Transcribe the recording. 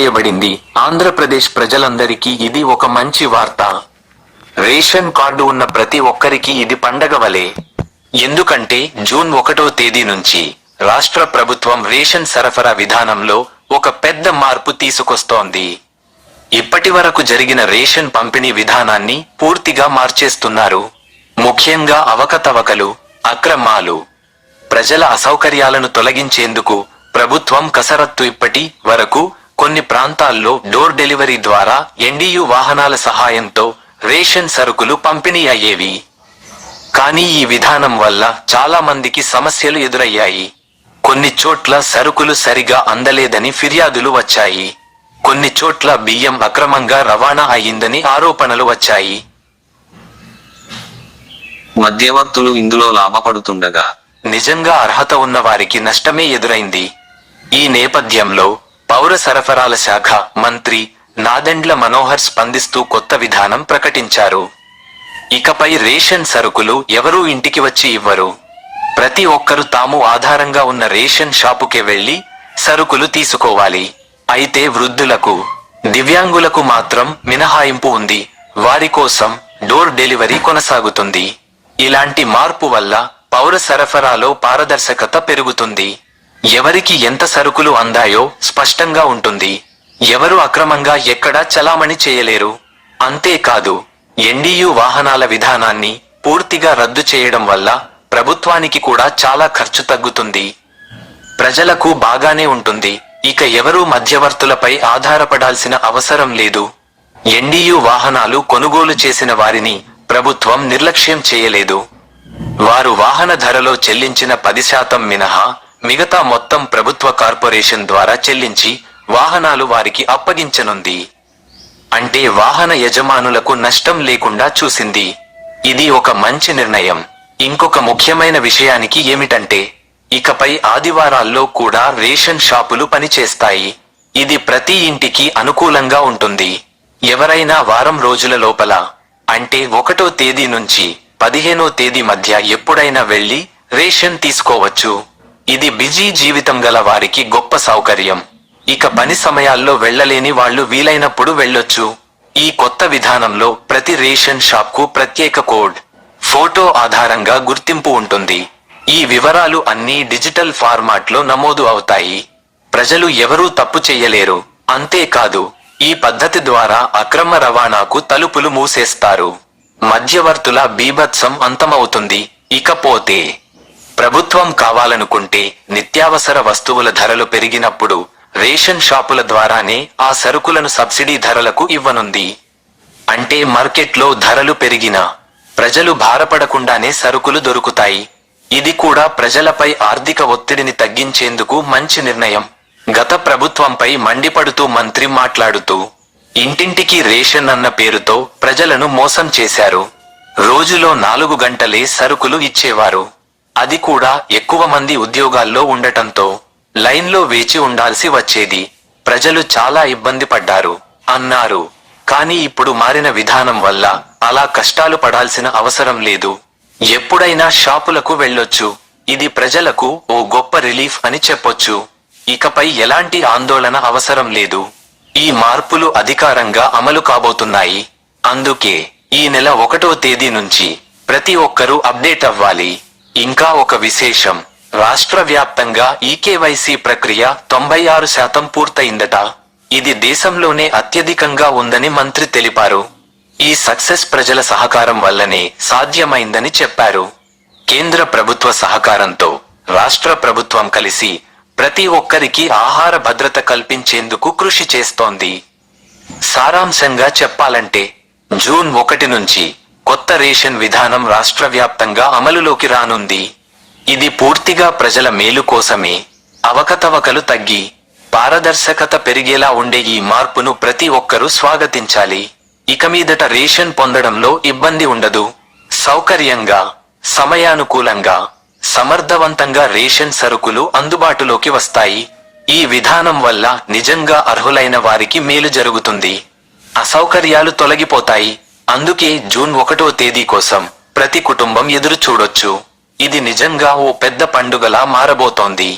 చేయబడింది. ఆంధ్రప్రదేశ్ ప్రజలందరికీ ఇది ఒక మంచి వార్త. రేషన్ కార్డు ఉన్న ప్రతి ఒక్కరికి ఇది పండగ వలె. ఎందుకంటే జూన్ 1వ తేదీ నుంచి రాష్ట్ర ప్రభుత్వం రేషన్ సరఫరా విధానంలో ఒక పెద్ద మార్పు తీసుకొస్తోంది. ఇప్పటి వరకు జరిగిన రేషన్ పంపిణీ విధానాన్ని పూర్తిగా మార్చేస్తున్నారు. ముఖ్యంగా అవకతవకలు, అక్రమాలు, ప్రజల అసౌకర్యాలను తొలగించేందుకు ప్రభుత్వం కసరత్తు. ఇప్పటి వరకు కొన్ని ప్రాంతాల్లో డోర్ డెలివరీ ద్వారా ఎన్డీయూ వాహనాల సహాయంతో రేషన్ సరుకులు పంపిణీ అయ్యేవి. కానీ ఈ విధానం వల్ల చాలా మందికి సమస్యలు ఎదురయ్యాయి. కొన్ని చోట్ల సరుకులు సరిగా అందలేదని ఫిర్యాదులు వచ్చాయి. కొన్ని చోట్ల బియ్యం అక్రమంగా రవాణా అయ్యిందని ఆరోపణలు వచ్చాయి. మధ్యవర్తులు ఇందులో లాభపడుతుండగా నిజంగా అర్హత ఉన్న వారికి నష్టమే ఎదురైంది. ఈ నేపథ్యంలో పౌర సరఫరాల శాఖ మంత్రి నాదెండ్ల మనోహర్ స్పందిస్తూ కొత్త విధానం ప్రకటించారు. ఇకపై రేషన్ సరుకులు ఎవరూ ఇంటికి వచ్చి ఇవ్వరు. ప్రతి ఒక్కరూ తాము ఆధారంగా ఉన్న రేషన్ షాపుకే వెళ్లి సరుకులు తీసుకోవాలి. అయితే వృద్ధులకు, దివ్యాంగులకు మాత్రం మినహాయింపు ఉంది. వారి కోసం డోర్ డెలివరీ కొనసాగుతుంది. ఇలాంటి మార్పు వల్ల పౌర సరఫరాలో పారదర్శకత పెరుగుతుంది. ఎవరికి ఎంత సరుకులు అందాయో స్పష్టంగా ఉంటుంది. ఎవరు అక్రమంగా ఎక్కడా చలామణి చేయలేరు. అంతేకాదు, ఎన్డీయూ వాహనాల విధానాన్ని పూర్తిగా రద్దు చేయడం వల్ల ప్రభుత్వానికి కూడా చాలా ఖర్చు తగ్గుతుంది. ప్రజలకు బాగానే ఉంటుంది. ఇక ఎవరూ మధ్యవర్తులపై ఆధారపడాల్సిన అవసరం లేదు. ఎన్డీయూ వాహనాలు కొనుగోలు చేసిన వారిని ప్రభుత్వం నిర్లక్ష్యం చేయలేదు. వారు వాహన ధరలో చెల్లించిన 10% మినహా మిగతా మొత్తం ప్రభుత్వ కార్పొరేషన్ ద్వారా చెల్లించి వాహనాలు వారికి అప్పగించనుంది. అంటే వాహన యజమానులకు నష్టం లేకుండా చూసింది. ఇది ఒక మంచి నిర్ణయం. ఇంకొక ముఖ్యమైన విషయానికి ఏమిటంటే, ఇకపై ఆదివారాల్లో కూడా రేషన్ షాపులు పనిచేస్తాయి. ఇది ప్రతి ఇంటికి అనుకూలంగా ఉంటుంది. ఎవరైనా వారం రోజుల లోపల, అంటే 1వ తేదీ నుంచి 15వ తేదీ మధ్య ఎప్పుడైనా వెళ్లి రేషన్ తీసుకోవచ్చు. ఇది బిజీ జీవితం గల వారికి గొప్ప సౌకర్యం. ఇక పని సమయాల్లో వెళ్లలేని వాళ్లు వీలైనప్పుడు వెళ్ళొచ్చు. ఈ కొత్త విధానంలో ప్రతి రేషన్ షాప్కు ప్రత్యేక కోడ్, ఫోటో ఆధారంగా గుర్తింపు ఉంటుంది. ఈ వివరాలు అన్నీ డిజిటల్ ఫార్మాట్లో నమోదు అవుతాయి. ప్రజలు ఎవరూ తప్పు చెయ్యలేరు. అంతేకాదు, ఈ పద్ధతి ద్వారా అక్రమ రవాణాకు తలుపులు మూసేస్తారు. మధ్యవర్తుల బీభత్సం అంతమవుతుంది. ఇకపోతే ప్రభుత్వం కావాలనుకుంటే నిత్యావసర వస్తువుల ధరలు పెరిగినప్పుడు రేషన్ షాపుల ద్వారానే ఆ సరుకులను సబ్సిడీ ధరలకు ఇవ్వనుంది. అంటే మార్కెట్లో ధరలు పెరిగినా ప్రజలు భారపడకుండానే సరుకులు దొరుకుతాయి. ఇది కూడా ప్రజలపై ఆర్థిక ఒత్తిడిని తగ్గించేందుకు మంచి నిర్ణయం. గత ప్రభుత్వంపై మండిపడుతూ మంత్రి మాట్లాడుతూ, ఇంటింటికి రేషన్ అన్న పేరుతో ప్రజలను మోసం చేశారు. రోజులో 4 గంటలే సరుకులు ఇచ్చేవారు. అది కూడా ఎక్కువ మంది ఉద్యోగాల్లో ఉండటంతో లైన్లో వేచి ఉండాల్సి వచ్చేది. ప్రజలు చాలా ఇబ్బంది పడ్డారు అన్నారు. కానీ ఇప్పుడు మారిన విధానం వల్ల అలా కష్టాలు పడాల్సిన అవసరం లేదు. ఎప్పుడైనా షాపులకు వెళ్ళొచ్చు. ఇది ప్రజలకు ఓ గొప్ప రిలీఫ్ అని చెప్పొచ్చు. ఇకపై ఎలాంటి ఆందోళన అవసరం లేదు. ఈ మార్పులు అధికారంగా అమలు కాబోతున్నాయి. అందుకే ఈ నెల 1వ తేదీ నుంచి ప్రతి ఒక్కరూ అప్డేట్ అవ్వాలి. ఇంకా ఒక విశేషం, రాష్ట్ర వ్యాప్తంగా ఈకేవైసీ ప్రక్రియ 96% పూర్తయిందట. ఇది దేశంలోనే అత్యధికంగా ఉందని మంత్రి తెలిపారు. ఈ సక్సెస్ ప్రజల సహకారం వల్లనే సాధ్యమైందని చెప్పారు. కేంద్ర ప్రభుత్వ సహకారంతో రాష్ట్ర ప్రభుత్వం కలిసి ప్రతి ఒక్కరికి ఆహార భద్రత కల్పించేందుకు కృషి చేస్తోంది. సారాంశంగా చెప్పాలంటే, జూన్ 1 నుంచి కొత్త రేషన్ విధానం రాష్ట్ర వ్యాప్తంగా అమలులోకి రానుంది. ఇది పూర్తిగా ప్రజల మేలు కోసమే. అవకతవకలు తగ్గి పారదర్శకత పెరిగేలా ఉండే ఈ మార్పును ప్రతి ఒక్కరూ స్వాగతించాలి. ఇక మీదట రేషన్ పొందడంలో ఇబ్బంది ఉండదు. సౌకర్యంగా, సమయానుకూలంగా, సమర్థవంతంగా రేషన్ సరుకులు అందుబాటులోకి వస్తాయి. ఈ విధానం వల్ల నిజంగా అర్హులైన వారికి మేలు జరుగుతుంది. అసౌకర్యాలు తొలగిపోతాయి. అందుకే జూన్ 1వ తేదీ కోసం ప్రతి కుటుంబం ఎదురు చూడొచ్చు. ఇది నిజంగా ఓ పెద్ద పండుగలా మారబోతోంది.